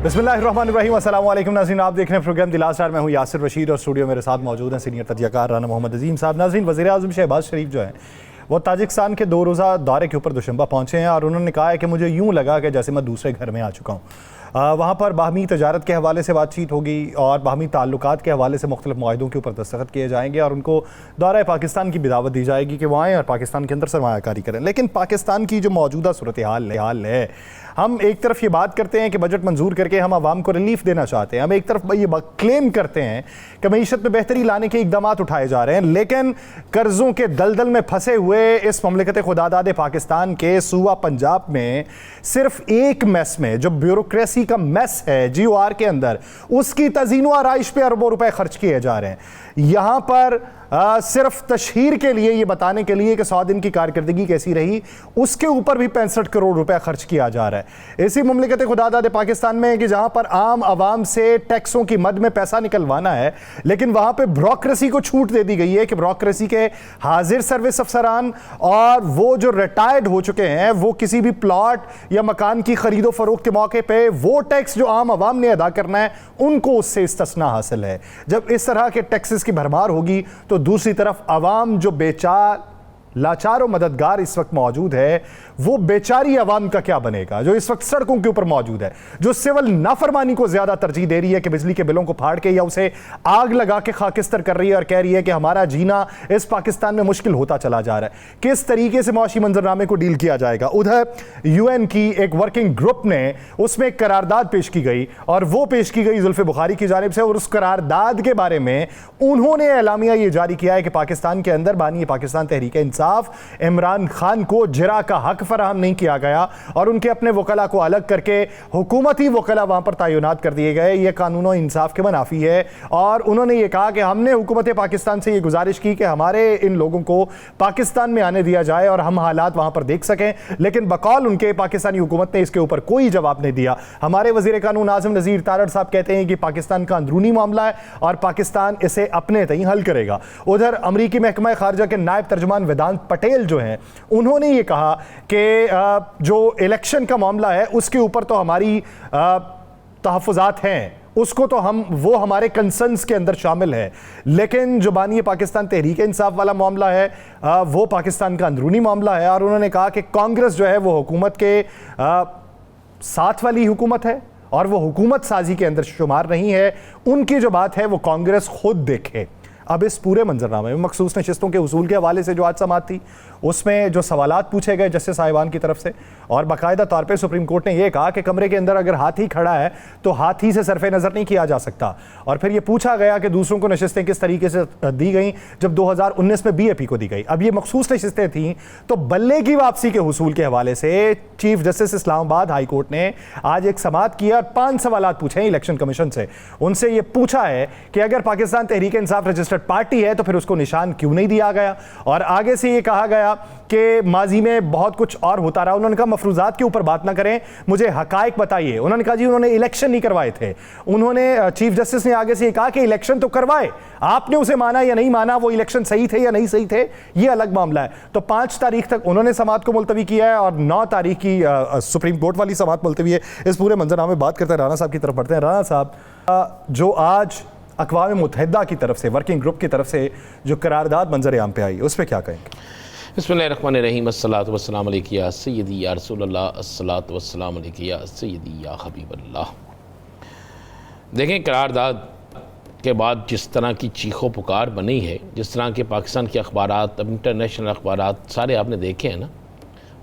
बिस्मिल्लाहिर्रहमानिर्रहीम, अस्सलाम वालेकुम नाज़रीन। आप देख रहे हैं प्रोग्राम दिल आसार। मैं हूँ यासिर रशीद और स्टूडियो मेरे साथ मौजूद हैं सीनियर तजज़ियाकार राना मोहम्मद अजीम साहब। नाज़रीन, वज़ीर आज़म शहबाज शरीफ जो हैं वो ताजिकिस्तान के 2 रोज़ा दौरे के ऊपर दुशंबा पहुँचे हैं और उन्होंने कहा है कि मुझे यूँ लगा कि जैसे मैं दूसरे घर में आ चुका हूँ। वहाँ पर बाहमी तजारत के हवाले से बातचीत होगी और बाहमी ताल्लुकात के हवाले से मुख्तलिफ मुआहिदों के ऊपर दस्तखत किए जाएंगे और उनको दौरा पाकिस्तान की भी दावत दी जाएगी कि वो आएँ और पाकिस्तान के अंदर सरमायाकारी करें। लेकिन पाकिस्तान की जो मौजूदा सूरत हाल है, हम एक तरफ ये बात करते हैं कि बजट मंजूर करके हम आवाम को रिलीफ देना चाहते हैं, हम एक तरफ ये क्लेम करते हैं कि मईशत में बेहतरी लाने के इकदाम उठाए जा रहे हैं, लेकिन कर्जों के दलदल में फंसे हुए इस ममलिकत खुदादाद पाकिस्तान के सूबा पंजाब में सिर्फ एक मेस में जो ब्यूरोक्रेसी का मेस है GOR के अंदर, उसकी तज़ीनो आराइश पे अरबों रुपए खर्च किए जा रहे हैं। यहाँ पर सिर्फ तशहीर के लिए, ये बताने के लिए कि 100 दिन की कारकर्दगी कैसी रही, उसके ऊपर भी 65 करोड़ रुपए खर्च किया जा रहा है। इसी मुमलिकत खुदादाद पाकिस्तान में कि जहां पर आम आवाम से टैक्सों की मद में पैसा निकलवाना है, लेकिन वहां पे ब्यूरोक्रेसी को छूट दे दी गई है कि ब्यूरोक्रेसी के हाजिर सर्विस अफसरान और वो जो रिटायर्ड हो चुके हैं वो किसी भी प्लॉट या मकान की खरीदो फरोख्त के मौके पर वो टैक्स जो आम आवाम ने अदा करना है उनको उससे इस्तिस्ना हासिल है। जब इस तरह के टैक्सेस की भरमार होगी तो दूसरी तरफ आवाम जो लाचार और मददगार इस वक्त मौजूद है, वो बेचारी आवाम का क्या बनेगा जो इस वक्त सड़कों के ऊपर मौजूद है, जो सिविल नाफरमानी को ज्यादा तरजीह दे रही है कि बिजली के बिलों को फाड़ के या उसे आग लगा के खाकिस्तर कर रही है और कह रही है कि हमारा जीना इस पाकिस्तान में मुश्किल होता चला जा रहा है। किस तरीके से मुआशी मंजरनामे को डील किया जाएगा। उधर UN की एक वर्किंग ग्रुप ने उसमें एक करारदाद पेश की गई और वो पेश की गई जुल्फे बुखारी की जानिब से, और उस करारदाद के बारे में उन्होंने एलामिया ये जारी किया है कि पाकिस्तान के अंदर बानी पाकिस्तान तहरीक इंसाफ इमरान खान को जिरा का हक फराहम नहीं किया गया और उनके अपने वकला को अलग करके हुकूमती वकला वहां पर तैनात कर दिए गए। यह कानून और इंसाफ के मुनाफी है और उन्होंने ये कहा कि हमने हुकूमत पाकिस्तान से ये गुजारिश की कि हमारे इन लोगों को पाकिस्तान में आने दिया जाए और हम हालात वहां पर देख सकें, लेकिन बकौल उनके पाकिस्तानी हुकूमत ने इसके ऊपर कोई जवाब नहीं दिया। हमारे वजीर कानून आजम नज़ीर तारड़ साहब कहते हैं कि पाकिस्तान का अंदरूनी मामला है और पाकिस्तान इसे अपने तय हल करेगा। उधर अमरीकी महकमा खारजा के नायब तर्जुमान वेदांत पटेल जो हैं, उन्होंने ये कहा कि जो इलेक्शन का मामला है उसके ऊपर तो हमारी तहफ़्फ़ुज़ात हैं, उसको तो वो हमारे कंसर्न्स के अंदर शामिल है, लेकिन जो बानी पाकिस्तान तहरीक इंसाफ वाला मामला है वो पाकिस्तान का अंदरूनी मामला है। और उन्होंने कहा कि कांग्रेस जो है वो हुकूमत के साथ वाली हुकूमत है और वो हुकूमत साजी के अंदर शुमार नहीं है। उनकी जो बात है वो कांग्रेस खुद देखे। अब इस पूरे मंजरनामे में मखसूस नशिस्तों के उसूल के हवाले से जो आज समाअत थी उसमें जो सवालात पूछे गए जस्टिस साहिबान की तरफ से, और बाकायदा तौर पे सुप्रीम कोर्ट ने यह कहा कि कमरे के अंदर अगर हाथी खड़ा है तो हाथी से सरफे नज़र नहीं किया जा सकता। और फिर यह पूछा गया कि दूसरों को नशिस्तें किस तरीके से दी गई जब 2019 में BAP को दी गई। अब ये मखसूस नशिस्तें थीं तो बल्ले की वापसी के हुसूल के हवाले से chief justice Islamabad high court ने आज एक समाअत किया और 5 सवालात पूछे हैं इलेक्शन कमीशन से। उनसे यह पूछा है कि अगर पाकिस्तान तहरीक इंसाफ रजिस्टर्ड पार्टी है तो फिर उसको निशान क्यों नहीं दिया गया, और आगे से यह कहा गया कि माजी में बहुत कुछ और होता रहा। उन्होंने कहा मफरूजात के ऊपर बात ना करें, मुझे हकायक बताइए। उन्होंने कहा जी उन्होंने इलेक्शन नहीं करवाए थे। उन्होंने चीफ जस्टिस ने आगे से ये कहा कि इलेक्शन तो करवाए, आपने उसे माना या नहीं माना, वो इलेक्शन सही थे या नहीं सही थे ये अलग मामला है। तो 5 तारीख तक उन्होंने समाअत को मुलतवी किया है और 9 तारीख की सुप्रीम कोर्ट वाली समाअत मुलतवी है। इस पूरे मंजरनामे बात करते हैं, राना साहब की तरफ बढ़ते हैं। राना साहब, जो आज अक़वाम मुत्तहिदा की तरफ से वर्किंग ग्रुप की तरफ से जो करारदाद मंजर आम पे आई उस पर क्या कहेंगे? बिस्मिल्लाहिर्रहमानिर्रहीम, अस्सलातु वस्सलामु अलैका या सय्यदी या रसूलल्लाह, अस्सलातु वस्सलामु अलैका या सय्यदी या हबीबल्लाह। देखें, करारदाद के बाद जिस तरह की चीखो पुकार बनी है, जिस तरह के पाकिस्तान के अखबारात, इंटरनेशनल अखबारात सारे आपने देखे हैं ना,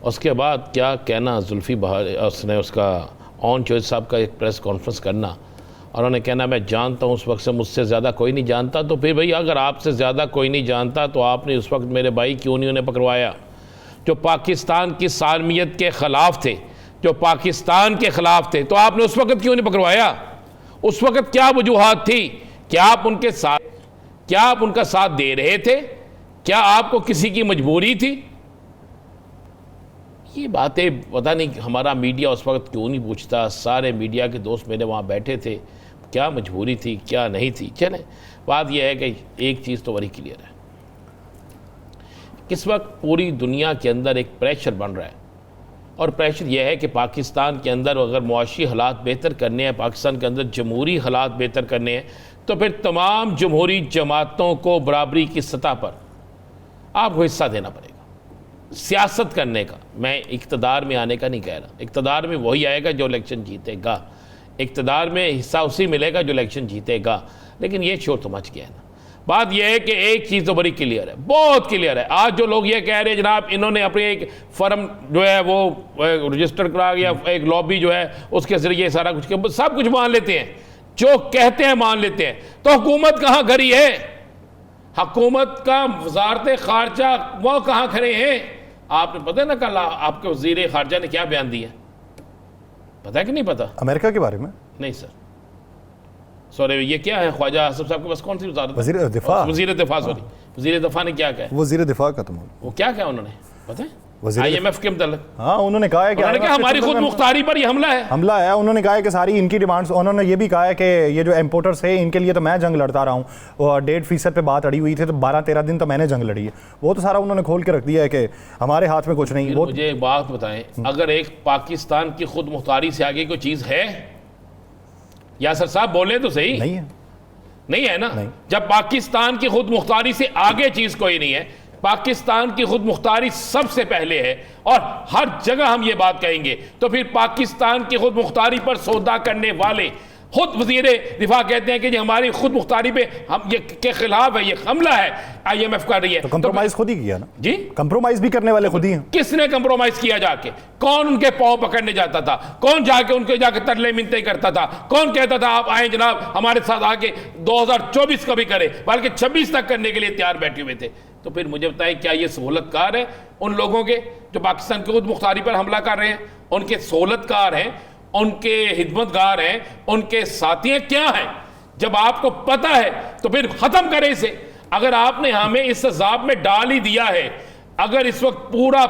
उसके बाद क्या कहना जुल्फी बहार उसने उसका ऑन चॉइस साहब का एक प्रेस कॉन्फ्रेंस करना और उन्होंने कहना मैं जानता हूँ उस वक्त से मुझसे ज़्यादा कोई नहीं जानता। तो फिर भाई अगर आपसे ज़्यादा कोई नहीं जानता तो आपने उस वक्त मेरे भाई क्यों नहीं उन्हें पकड़वाया जो पाकिस्तान की सालमियत के ख़िलाफ़ थे, जो पाकिस्तान के ख़िलाफ़ थे, तो आपने उस वक्त क्यों नहीं पकड़वाया? उस वक्त क्या वजूहात थी? क्या आप उनके साथ, क्या आप उनका साथ दे रहे थे? क्या आपको किसी की मजबूरी थी? ये बातें पता नहीं हमारा मीडिया उस वक्त क्यों नहीं पूछता। सारे मीडिया के दोस्त मेरे वहाँ बैठे थे, क्या मजबूरी थी क्या नहीं थी। चलें, बात यह है कि एक चीज़ तो बड़ी क्लियर है, इस वक्त पूरी दुनिया के अंदर एक प्रेशर बन रहा है और प्रेशर यह है कि पाकिस्तान के अंदर अगर मुआशी हालात बेहतर करने हैं, पाकिस्तान के अंदर जमहूरी हालात बेहतर करने हैं, तो फिर तमाम जमहूरी जमातों को बराबरी की सतह पर आपको हिस्सा देना पड़ेगा सियासत करने का। मैं इक़्तिदार में आने का नहीं कह रहा, इक़्तिदार में वही आएगा जो इलेक्शन जीतेगा, इक़्तिदार में हिस्सा उसी मिलेगा जो इलेक्शन जीतेगा। लेकिन ये शोर तो मच गया है ना। बात यह है कि एक चीज़ तो बड़ी क्लियर है, बहुत क्लियर है। आज जो लोग ये कह रहे हैं जनाब इन्होंने अपनी एक फर्म जो है वो रजिस्टर करा या एक लॉबी जो है उसके ज़रिए सारा कुछ सब कुछ मान लेते हैं, जो कहते हैं मान लेते हैं, तो हुकूमत कहाँ खड़ी है? हुकूमत का वजारत खारजा वो कहाँ खड़े हैं? आपने पता है ना कल आपके वज़ीर खारजा ने क्या बयान दिया, पता है कि नहीं पता? अमेरिका के बारे में नहीं सर, सॉरी ये क्या है, ख्वाजा आसिफ साहब के पास कौन सी वज़ारत? वज़ीर दिफा, वज़ीर दिफा, सॉरी वज़ीर दिफा ने क्या कहा? वज़ीर दिफा का तुम वो क्या कहा उन्होंने पता है? वज़ीर IMF के मतलब, हाँ उन्होंने कहा है कि हमारी खुद मुख्तारी पर ये हमला है। उन्होंने कहा है कि सारी इनकी डिमांड्स, उन्होंने ये भी कहा है कि ये जो इम्पोर्टर्स है इनके लिए तो मैं जंग लड़ता रहा हूँ, 1.5% पे बात अड़ी हुई थी तो 12-13 दिन तो मैंने जंग लड़ी है। वो तो सारा उन्होंने खोल के रख दिया है कि हमारे हाथ में कुछ नहीं। वो मुझे एक बात बताएं, अगर एक पाकिस्तान की खुद मुख्तारी से आगे कोई चीज़ है? यासर साहब बोले तो सही, नहीं है ना? नहीं। जब पाकिस्तान की खुद मुख्तारी से आगे चीज कोई नहीं है, पाकिस्तान की खुद मुख्तारी सबसे पहले है और हर जगह हम ये बात कहेंगे, तो फिर पाकिस्तान की खुद मुख्तारी पर सौदा करने वाले खुद वज़ीर दिफा कहते हैं कि जी हमारी खुद मुख्तारी पे हम ये के खिलाफ है, ये हमला है, IMF कर रही है। तो कंप्रोमाइज खुद ही किया ना जी, कंप्रोमाइज भी करने वाले खुद ही हैं। किसने कंप्रोमाइज किया? जाके कौन उनके पांव पकड़ने जाता था? कौन जाके उनके जाके तरले मिनते करता था? कौन कहता था आप आए जनाब हमारे साथ आके 2024 का भी करे, बल्कि 26 तक करने के लिए तैयार बैठे हुए थे? तो फिर मुझे बताएं, क्या ये सहूलतकार है उन लोगों के जो पाकिस्तान की खुद मुख्तारी पर हमला कर रहे हैं? उनके सहूलतकार हैं, उनके खिदमतगार हैं, उनके साथी क्या हैं? जब आपको पता है तो फिर खत्म करें इसे। अगर आपने हमें इस अजाब में डाल ही दिया है, अगर इस वक्त पूरा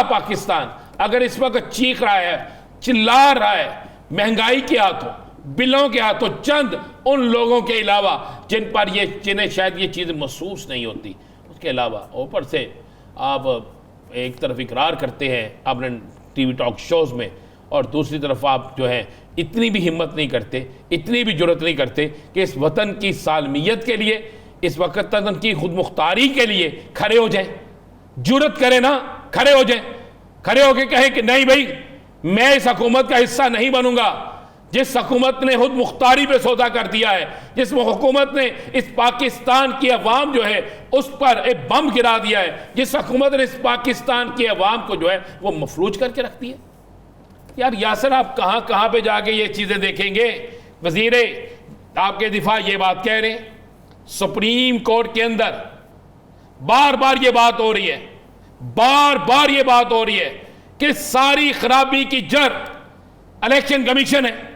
पाकिस्तान अगर इस वक्त चीख रहा है, चिल्ला रहा है महंगाई के हाथों, बिलों के हाथों, चंद उन लोगों के अलावा जिन्हें शायद ये चीज़ महसूस नहीं होती, उसके अलावा ऊपर से आप एक तरफ इकरार करते हैं आपने टीवी टॉक शोज़ में, और दूसरी तरफ आप जो है इतनी भी हिम्मत नहीं करते, इतनी भी जुर्रत नहीं करते कि इस वतन की सालमियत के लिए, इस वतन की खुद मुख्तारी के लिए खड़े हो जाए। जुर्रत करें ना, खड़े हो जाए, खड़े होकर कहें कि नहीं भाई मैं इस हुकूमत का हिस्सा नहीं बनूंगा। जिस हुकूमत ने खुद मुख्तारी पे सौदा कर दिया है, जिस हुकूमत ने इस पाकिस्तान की अवाम जो है उस पर एक बम गिरा दिया है, जिस हुकूमत ने इस पाकिस्तान की अवाम को जो है वो मफलूज करके रख दिया। यार यासर आप कहाँ कहाँ पे जाके ये चीज़ें देखेंगे? वज़ीर आपके दिफा ये बात कह रहे हैं, सुप्रीम कोर्ट के अंदर बार बार ये बात हो रही है, बार बार ये बात हो रही है कि सारी खराबी की जड़ इलेक्शन कमीशन है।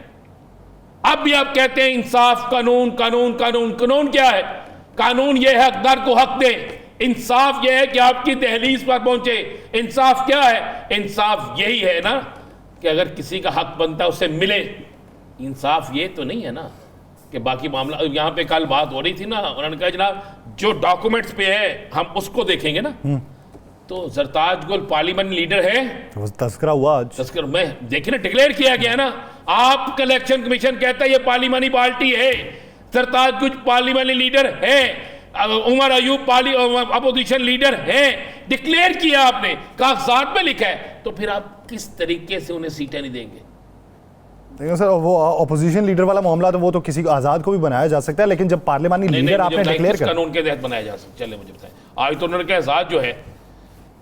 अब भी आप कहते हैं इंसाफ, कानून कानून कानून। कानून क्या है? कानून यह है हकदार को हक दे, इंसाफ यह है कि आपकी दहलीज पर पहुंचे। इंसाफ क्या है? इंसाफ यही है ना कि अगर किसी का हक बनता है उसे मिले। इंसाफ ये तो नहीं है ना कि बाकी मामला। यहाँ पे कल बात हो रही थी ना, उन्होंने कहा जनाब जो डॉक्यूमेंट्स पे है हम उसको देखेंगे ना। तो जरताज गुल पार्लियामेंट लीडर है, तस्करा हुआ आज, तस्कर में देखिए ना, डिक्लेयर किया गया है ना। आप इलेक्शन कमीशन कहता है ये पार्लियामानी पार्टी है, जरताज गुल पार्लियामेंट लीडर है, उमर अयूब अपोजिशन लीडर है, डिक्लेयर किया आपने, कागजात में लिखा है। तो फिर आप किस तरीके से उन्हें सीटें नहीं देंगे? देखो सर, वो अपोजिशन लीडर वाला मामला तो वो तो किसी आज़ाद को भी बनाया जा सकता है, लेकिन जब पार्लियामानी लीडर आपने डिक्लेयर कर, कानून के तहत बनाया जा सकता है। चले मुझे बताएं, आज तो उन्होंने कहा आज़ाद जो है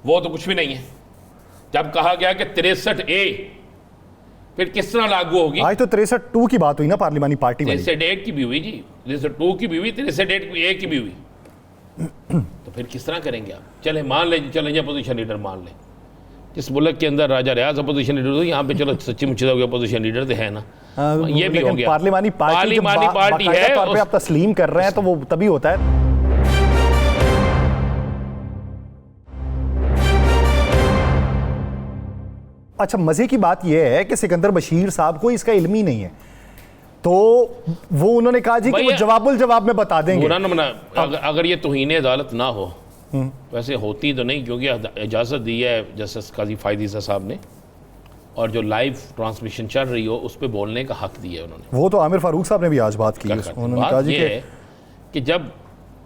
वो तो कुछ भी नहीं है। जब कहा गया कि 63A फिर किस तरह लागू होगी? आज तो 63(2) की बात हुई ना पार्लियामानी पार्टी में। 63 की भी हुई जी, 63 की भी हुई, 63A की भी हुई। तो फिर किस तरह करेंगे आप? चले मान लें, चलें अपोजिशन लीडर मान लें, जिस मुल्क के अंदर राजा रियाज अपोजिशन लीडर, यहाँ पे चलो सच्ची मुच्ची अपोजिशन लीडर तो है ना। ये भी हो गया। पार्लियामानी पार्टी है, आप तस्लीम कर रहे हैं तो वो तभी होता है। अच्छा, मजे की बात यह है कि सिकंदर बशीर साहब को इसका इल्म ही नहीं है, तो वो उन्होंने कहा जी कि वो जवाब में बता देंगे। बुरा ना मना, अगर ये तौहीन अदालत ना हो वैसे होती तो नहीं, क्योंकि इजाज़त दी है जस्टिस काजी फायदीसा साहब ने, और जो लाइव ट्रांसमिशन चल रही हो उस पर बोलने का हक दिया है उन्होंने। वो तो आमिर फारूक साहब ने भी आज बात की, उन्होंने कहा बात जी ये है कि जब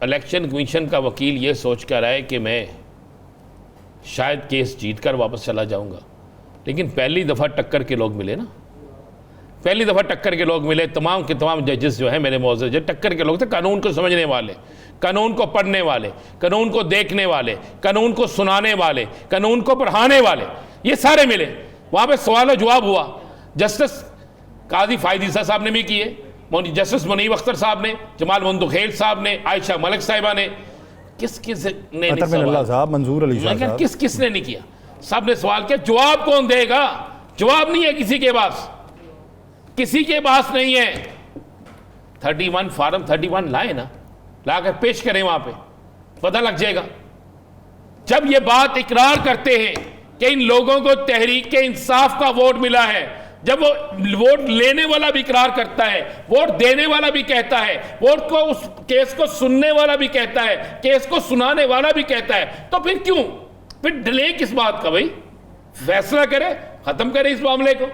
इलेक्शन कमीशन का वकील ये सोच कर आए कि मैं शायद केस जीत कर वापस चला जाऊंगा, लेकिन पहली दफ़ा टक्कर के लोग मिले ना, पहली दफ़ा टक्कर के लोग मिले, तमाम के तमाम जजेस जो हैं मेरे मौजूद जो टक्कर के लोग थे, कानून को समझने वाले, कानून को पढ़ने वाले, कानून को देखने वाले, कानून को सुनाने वाले, कानून को पढ़ाने वाले, ये सारे मिले। वहाँ पे सवाल जवाब हुआ। जस्टिस काजी फायदीसा साहब ने भी किए, जस्टिस मुनीब अख्तर साहब ने, जमाल मुंदखेल साहब ने, आयशा मलिक साहिबा ने, किस किस ने साहब, मंजूर अली शाह साहब, किस किस ने नहीं किया? सब ने सवाल किया, जवाब कौन देगा? जवाब नहीं है किसी के पास, किसी के पास नहीं है। 31 फार्म 31 लाए ना, लाकर पेश करें, वहां पे पता लग जाएगा। जब ये बात इकरार करते हैं कि इन लोगों को तहरीक इंसाफ का वोट मिला है, जब वो वोट लेने वाला भी इकरार करता है, वोट देने वाला भी कहता है, वोट को उस केस को सुनने वाला भी कहता है, केस को सुनाने वाला भी कहता है, तो फिर क्यों, फिर डिले किस बात का? भाई फैसला करे, खत्म करे इस मामले को।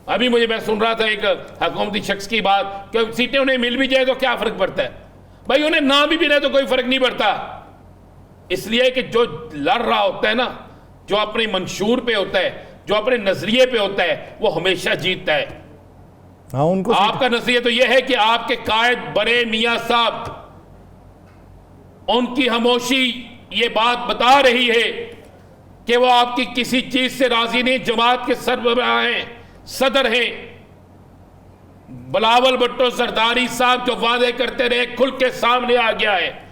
अभी मैं सुन रहा था एक हुकूमती शख्स की बात कि सीटें उन्हें मिल भी जाए तो क्या फर्क पड़ता है? भाई उन्हें ना भी मिले तो कोई फर्क नहीं पड़ता, इसलिए कि जो लड़ रहा होता है ना, जो अपने मंशूर पे होता है, जो अपने नजरिए पे होता है, वो हमेशा जीतता है। हाँ, उनको आपका नजरिया तो यह है कि आपके कायद बड़े मियां साहब, उनकी खामोशी ये बात बता रही है कि वो आपकी किसी चीज से राजी नहीं। जमात के सरबराह हैं, सदर हैं, बिलावल भुट्टो जरदारी साहब जो वादे करते रहे खुल के सामने आ गया है।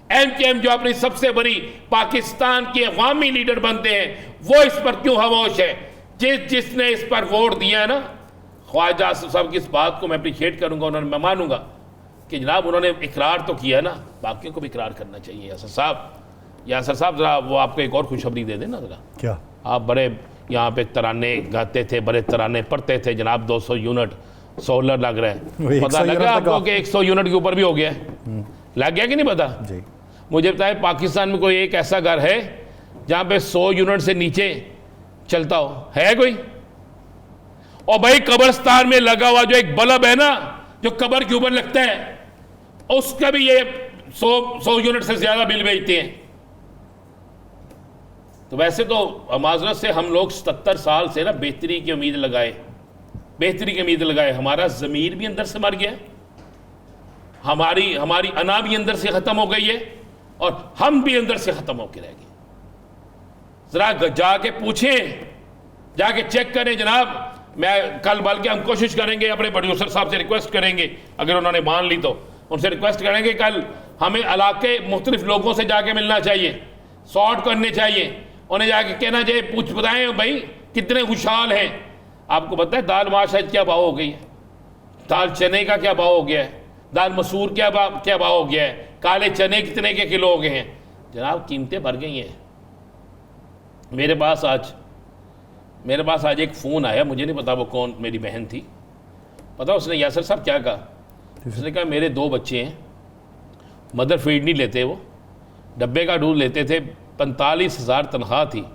MKM जो अपनी सबसे बड़ी पाकिस्तान की अवामी लीडर बनते हैं, वो इस पर क्यों खामोश है? जिसने इस पर वोट दिया है ना, ख्वाजा आसिफ साहब की इस बात को मैं अप्रिशिएट करूंगा, उन्होंने, मैं मानूंगा कि जनाब उन्होंने इकरार तो किया ना, बाकियों को भी इकरार करना चाहिए। यासर साहब जरा वो आपको एक और खुशखबरी दे देना जरा। क्या? आप बड़े यहाँ पे तराने गाते थे, बड़े तराने पढ़ते थे जनाब, 200 यूनिट सोलर लग रहा है, पता लगा आपको कि 100 यूनिट के ऊपर भी हो गया है? लग गया कि नहीं पता जी? मुझे बताए, पाकिस्तान में कोई एक ऐसा घर है जहां पे 100 यूनिट से नीचे चलता हो? है कोई? और भाई कब्रिस्तान में लगा हुआ जो एक बल्ब है ना, जो कब्र के ऊपर लगता है, उसका भी ये 100 यूनिट से ज्यादा बिल भेजते हैं। तो वैसे तो माजरत से हम लोग 77 साल से ना बेहतरी की उम्मीद लगाए, हमारा ज़मीर भी अंदर से मर गया, हमारी अना भी अंदर से खत्म हो गई है, और हम भी अंदर से खत्म होकर रह गए। जरा जाके पूछें, जाके चेक करें जनाब। मैं कल बल्कि हम कोशिश करेंगे, अपने प्रोड्यूसर साहब से रिक्वेस्ट करेंगे, अगर उन्होंने मान ली तो उनसे रिक्वेस्ट करेंगे, कल हमें इलाके मुख्तलिफ लोगों से जाके मिलना चाहिए, सॉर्ट करने चाहिए, उन्हें जाके कहना चाहिए, पूछ बताएं भाई कितने खुशहाल हैं। आपको पता है दाल माशाज क्या भाव हो गई है, दाल चने का क्या भाव हो गया है, दाल मसूर क्या भाव हो गया है, काले चने कितने के किलो हो गए हैं? जनाब कीमतें बढ़ गई हैं। मेरे पास आज एक फ़ोन आया, मुझे नहीं पता वो कौन, मेरी बहन थी, पता उसने यासर साहब क्या कहा? उसने कहा मेरे 2 बच्चे हैं, मदर फीड नहीं लेते, वो डब्बे का दूध लेते थे, 45,000 तनख्वाह थी,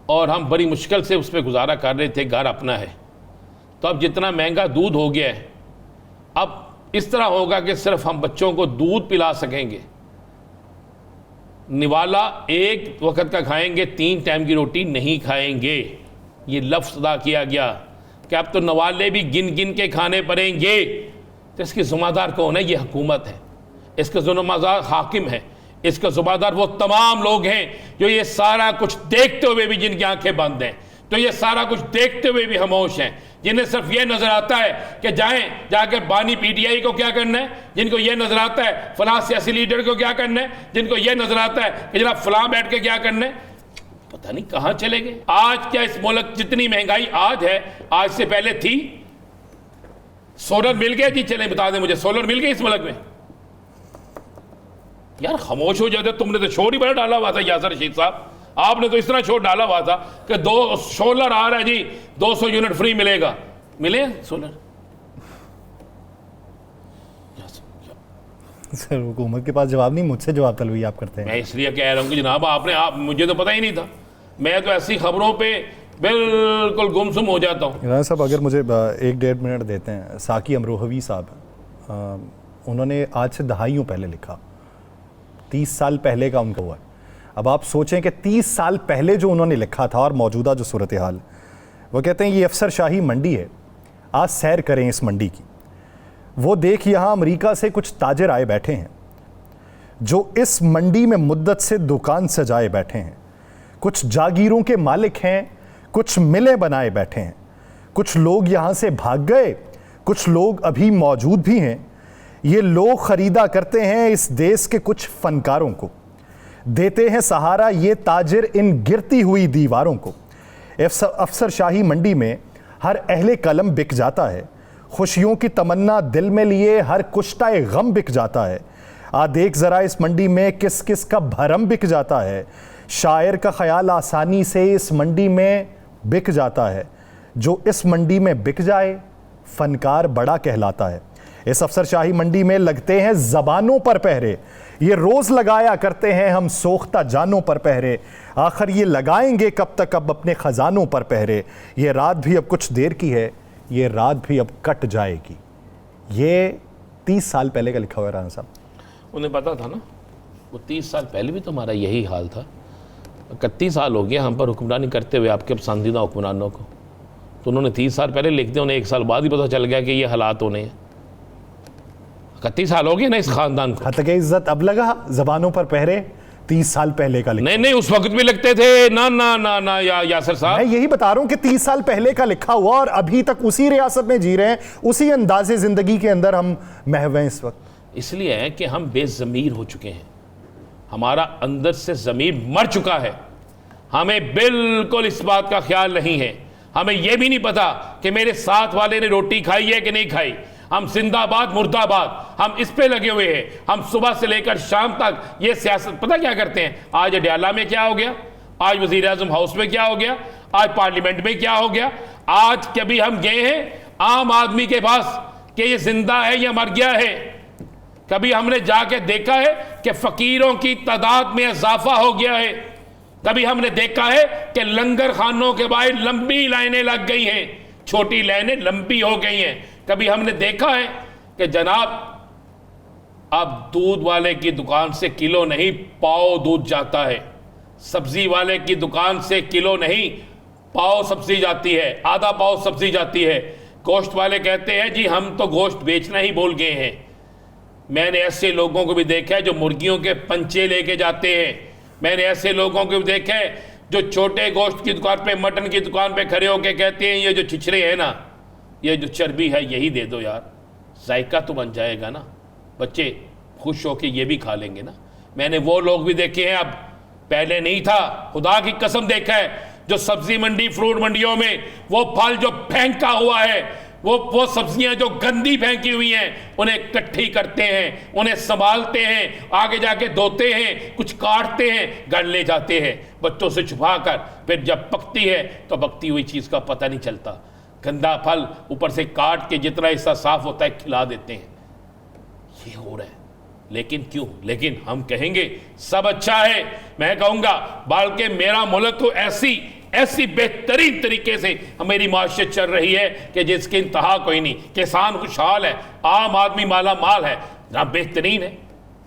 और हम बड़ी मुश्किल से उस पर गुजारा कर रहे थे, घर अपना है। तो अब जितना महंगा दूध हो गया है, अब इस तरह होगा कि सिर्फ हम बच्चों को दूध पिला सकेंगे, निवाला एक वक्त का खाएंगे, 3 टाइम की रोटी नहीं खाएंगे। ये लफ्ज़ अदा किया गया कि अब तो नवाले भी गिन गिन के खाने पड़ेंगे। तो इसकी ज़िम्मेदार कौन है? ये हुकूमत है, इसका ज़िम्मेदार हाकिम है, इसका ज़िम्मेदार वो तमाम लोग हैं जो ये सारा कुछ देखते हुए भी, जिनकी आंखें बंद हैं, तो ये सारा कुछ देखते हुए भी खामोश हैं, जिन्हें सिर्फ ये नजर आता है कि जाकर बानी PTI को क्या करना है, जिनको ये नजर आता है फलां सियासी लीडर को क्या करना है, जिनको ये नजर आता है कि जनाब फलां बैठ के क्या करना है, पता नहीं कहां चले गए। आज क्या इस मुल्क जितनी महंगाई आज है, आज से पहले थी? सोलर मिल गया जी? चले बता दें मुझे, सोलर मिल गया इस मुल्क में? यार खामोश हो जाते। तुमने तो शोर ही बड़ा डाला हुआ था यासर रशीद साहब, आपने तो इस तरह शोर डाला हुआ था कि 2 सोलर आ रहा है जी, 200 यूनिट फ्री मिलेगा। मिले सोलर? सर हुकूमत के पास जवाब नहीं, मुझसे जवाब तलबी आप करते हैं। मैं इसलिए कह रहा हूँ कि जनाब आप मुझे तो पता ही नहीं था, मैं तो ऐसी खबरों पे बिल्कुल गुमसुम हो जाता हूँ। राना साहब अगर मुझे 1-1.5 मिनट देते हैं, साकी अमरोहवी साहब उन्होंने आज से दहाइयों पहले लिखा, 30 साल पहले का उनका हुआ है। अब आप सोचें कि 30 साल पहले जो उन्होंने लिखा था और मौजूदा जो सूरत हाल, वो कहते हैं ये अफसरशाही मंडी है, आज सैर करें इस मंडी की। वो देख यहाँ अमेरिका से कुछ ताजिर आए बैठे हैं जो इस मंडी में मुद्दत से दुकान सजाए बैठे हैं। कुछ जागीरों के मालिक हैं, कुछ मिलें बनाए बैठे हैं। कुछ लोग यहाँ से भाग गए, कुछ लोग अभी मौजूद भी हैं। ये लोग खरीदा करते हैं इस देश के कुछ फनकारों को, देते हैं सहारा ये ताजिर इन गिरती हुई दीवारों को। अफसरशाही मंडी में हर अहले कलम बिक जाता है, खुशियों की तमन्ना दिल में लिए हर कुश्ताए गम बिक जाता है। आ देख जरा इस मंडी में किस किस का भरम बिक जाता है। शायर का ख्याल आसानी से इस मंडी में बिक जाता है। जो इस मंडी में बिक जाए फनकार बड़ा कहलाता है। इस अफसरशाही मंडी में लगते हैं जबानों पर पहरे, ये रोज लगाया करते हैं हम सोख्ता जानों पर पहरे। आखिर ये लगाएंगे कब तक अब अपने खजानों पर पहरे। ये रात भी अब कुछ देर की है, ये रात भी अब कट जाएगी। ये 30 साल पहले का लिखा हुआ है राना साहब। उन्हें पता था ना, वो 30 साल पहले भी तो हमारा यही हाल था। 31 साल हो गया हम पर हुक्मरानी करते हुए आपके पसंदीदा हुक्मरानों को, तो उन्होंने 30 साल पहले लिख दिया, उन्हें 1 साल बाद ही पता चल गया कि ये हालात होने हैं। 31 साल हो गए ना इस खानदान को। हद के इज्जत अब लगा जबानों पर पहरे, 30 साल पहले का लिखा। नहीं उस वक्त भी लगते थे ना ना ना ना यासर साहब। मैं यही बता रहा हूं कि 30 साल पहले का लिखा हुआ और अभी तक उसी रियासत में जी रहे हैं, उसी अंदाजे जिंदगी के अंदर हम महव हैं इस वक्त। इसलिए है कि हम बेज़मीर हो चुके हैं, हमारा अंदर से ज़मीर मर चुका है। हमें बिल्कुल इस बात का ख्याल नहीं है, हमें यह भी नहीं पता कि मेरे साथ वाले ने रोटी खाई है कि नहीं खाई। हम जिंदाबाद मुर्दाबाद हम इस पे लगे हुए हैं। हम सुबह से लेकर शाम तक ये सियासत पता क्या करते हैं। आज अडयाला में क्या हो गया, आज वजीर आजम हाउस में क्या हो गया, आज पार्लियामेंट में क्या हो गया। आज कभी हम गए हैं आम आदमी के पास कि ये जिंदा है या मर गया है। कभी हमने जाके देखा है कि फकीरों की तादाद में इजाफा हो गया है। कभी हमने देखा है कि लंगर खानों के बाहर लंबी लाइनें लग गई हैं, छोटी लाइनें लंबी हो गई हैं। कभी हमने देखा है कि जनाब अब दूध वाले की दुकान से किलो नहीं पाव दूध जाता है, सब्जी वाले की दुकान से किलो नहीं पाव सब्जी जाती है, आधा पाव सब्जी जाती है। गोश्त वाले कहते हैं जी हम तो गोश्त बेचना ही भूल गए हैं। मैंने ऐसे लोगों को भी देखा है जो मुर्गियों के पंचे लेके जाते हैं। मैंने ऐसे लोगों को भी देखा है जो छोटे गोश्त की दुकान पे, मटन की दुकान पे खड़े होकर कहते हैं ये जो छिछरे हैं ना, ये जो चर्बी है यही दे दो यार, जायका तो बन जाएगा ना, बच्चे खुश होके ये भी खा लेंगे ना। मैंने वो लोग भी देखे हैं, अब पहले नहीं था, खुदा की कसम देखा है, जो सब्जी मंडी फ्रूट मंडियों में वो फल जो फेंका हुआ है, वो सब्जियां जो गंदी फेंकी हुई हैं, उन्हें इकट्ठी करते हैं, उन्हें संभालते हैं, आगे जाके धोते हैं, कुछ काटते हैं, घर ले जाते हैं बच्चों से छुपा कर। फिर जब पकती है तो पकती हुई चीज़ का पता नहीं चलता। गंदा फल ऊपर से काट के जितना हिस्सा साफ होता है खिला देते हैं। ये हो रहा है, लेकिन क्यों? लेकिन हम कहेंगे सब अच्छा है, मैं कहूँगा बल्कि मेरा मुल्क तो ऐसी बेहतरीन तरीके से मेरी माशियत चल रही है कि जिसकी इंतहा कोई नहीं। किसान खुशहाल है, आम आदमी माला माल है, जहाँ बेहतरीन है।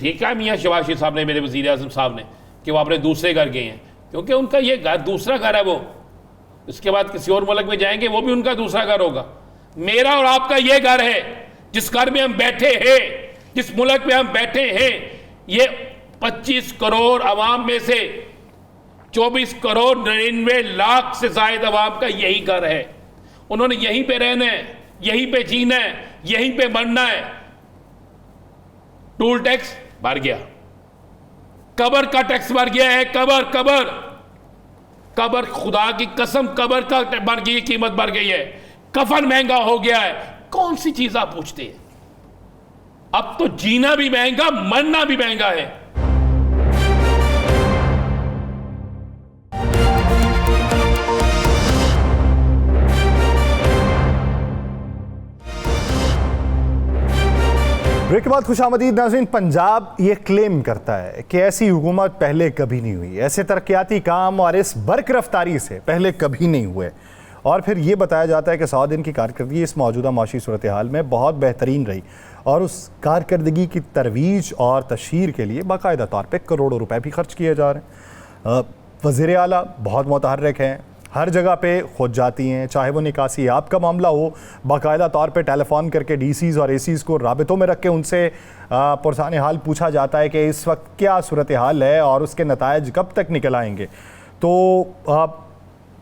ठीक है मियाँ शबाशी साहब ने, मेरे वज़ीर आज़म साहब ने, कि वो अपने दूसरे घर गए हैं, क्योंकि उनका ये घर दूसरा घर है। वो इसके बाद किसी और मुल्क में जाएंगे, वो भी उनका दूसरा घर होगा। मेरा और आपका ये घर है, जिस घर में हम बैठे हैं, जिस मुल्क में हम बैठे हैं। ये 25 करोड़ अवाम में से 24 करोड़ 99 लाख से ज्यादा अवाम का यही घर है। उन्होंने यहीं पे रहना है, यहीं पे जीना है, यहीं पे मरना है। टूल टैक्स बढ़ गया, कब्र का टैक्स बढ़ गया है। कब्र खुदा की कसम, कब्र का बढ़ गई, कीमत बढ़ गई है। कफन महंगा हो गया है। कौन सी चीज आप पूछते हैं? अब तो जीना भी महंगा, मरना भी महंगा है। ब्रेक के बाद खुशामदीद नाज़रीन। पंजाब ये क्लेम करता है कि ऐसी हुकूमत पहले कभी नहीं हुई, ऐसे तरक्याती काम और इस बर्क रफ्तारी से पहले कभी नहीं हुए। और फिर ये बताया जाता है कि 100 दिन की कारकर्दगी इस मौजूदा माशी सूरत हाल में बहुत बेहतरीन रही और उस कारकर्दगी की तरवीज और तशहीर के लिए बाकायदा तौर पर करोड़ों रुपए भी खर्च किए जा रहे हैं। वज़ीर आला बहुत मुतहर्रिक हैं, हर जगह पे खुद जाती हैं, चाहे वो निकासी आपका मामला हो, बाकायदा तौर पे टेलीफोन करके डीसीज़ और एसीज़ को राबितों में रख के उनसे पुरसान हाल पूछा जाता है कि इस वक्त क्या सूरत हाल है और उसके नतायज कब तक निकल आएंगे। तो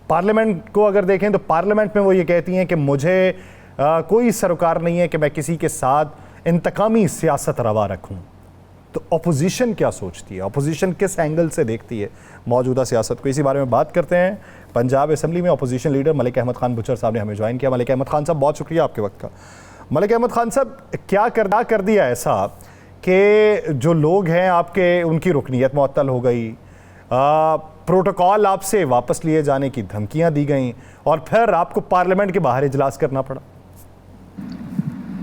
पार्लियामेंट को अगर देखें तो पार्लियामेंट में वो ये कहती हैं कि मुझे कोई सरोकार नहीं है कि मैं किसी के साथ इंतकामी सियासत रवा रखूँ। तो अपोजिशन क्या सोचती है, अपोजिशन किस एंगल से देखती है मौजूदा सियासत को, इसी बारे में बात करते हैं। पंजाब असम्बली में अपोजिशन लीडर मलिक अहमद खान बुचर साहब ने हमें ज्वाइन किया। मलिक अहमद खान साहब बहुत शुक्रिया आपके वक्त का। मलिक अहमद खान साहब, क्या कर दिया ऐसा कि जो लोग हैं आपके, उनकी रुकनीत मुअत्तल हो गई, प्रोटोकॉल आपसे वापस लिए जाने की धमकियाँ दी गई और फिर आपको पार्लियामेंट के बाहर इजलास करना पड़ा?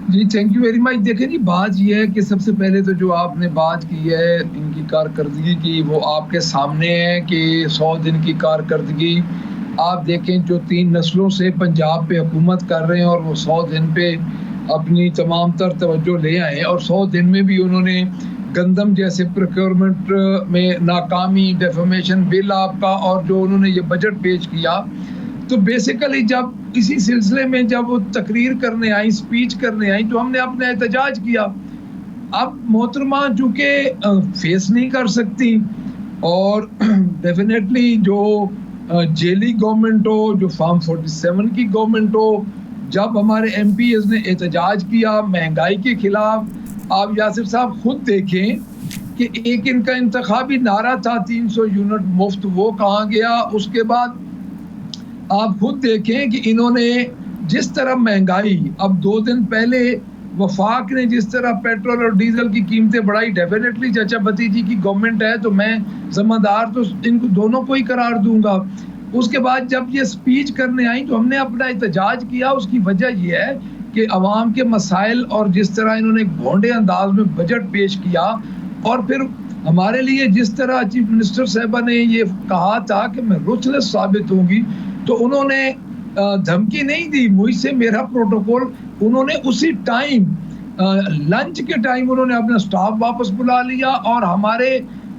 जी थैंक यू वेरी मच। देखें जी, बात यह है कि सबसे पहले तो जो आपने बात की है इनकी कारकर्दगी की, वो आपके सामने है कि 100 दिन की कारकर्दगी आप देखें जो 3 नस्लों से पंजाब पे हुकूमत कर रहे हैं और वो 100 दिन पे अपनी तमाम तर तवज्जो ले आए और 100 दिन में भी उन्होंने गंदम जैसे प्रोक्योरमेंट में नाकामी, डेफमेशन बिल आपका, और जो उन्होंने ये बजट पेश किया, तो बेसिकली जब इसी सिलसिले में जब वो तकरीर करने आई, स्पीच करने आई, तो हमने अपना एहतजाज किया। अब मोहतरमा चूँकि फेस नहीं कर सकती और डेफिनेटली जो जेली गवर्नमेंट हो, जो फार्म 47 की गवर्नमेंट हो, जब हमारे MPs ने एहतजाज किया महंगाई के खिलाफ, आप यासिर साहब खुद देखें कि एक इनका इंतखाबी नारा था 300 यूनिट मुफ्त, वो कहाँ गया? उसके बाद आप खुद देखें कि इन्होंने जिस तरह महंगाई, अब 2 दिन पहले वफाक ने जिस तरह पेट्रोल और डीजल की कीमतें बढ़ाई, डेफिनेटली चाचा भतीजी की गवर्नमेंट है तो मैं जिम्मेदार तो इनको दोनों को ही करार दूंगा। उसके बाद जब ये स्पीच करने आई तो हमने अपना एहतजाज किया। उसकी वजह यह है कि अवाम के मसाइल और जिस तरह इन्होंने भोंडे अंदाज में बजट पेश किया, और फिर हमारे लिए जिस तरह चीफ मिनिस्टर साहबा ने ये कहा था कि मैं रुचलेस साबित होंगी, तो उन्होंने धमकी नहीं दी मुझसे, मेरा प्रोटोकॉल, उन्होंने उसी टाइम लंच के टाइम उन्होंने अपना स्टाफ वापस बुला लिया और हमारे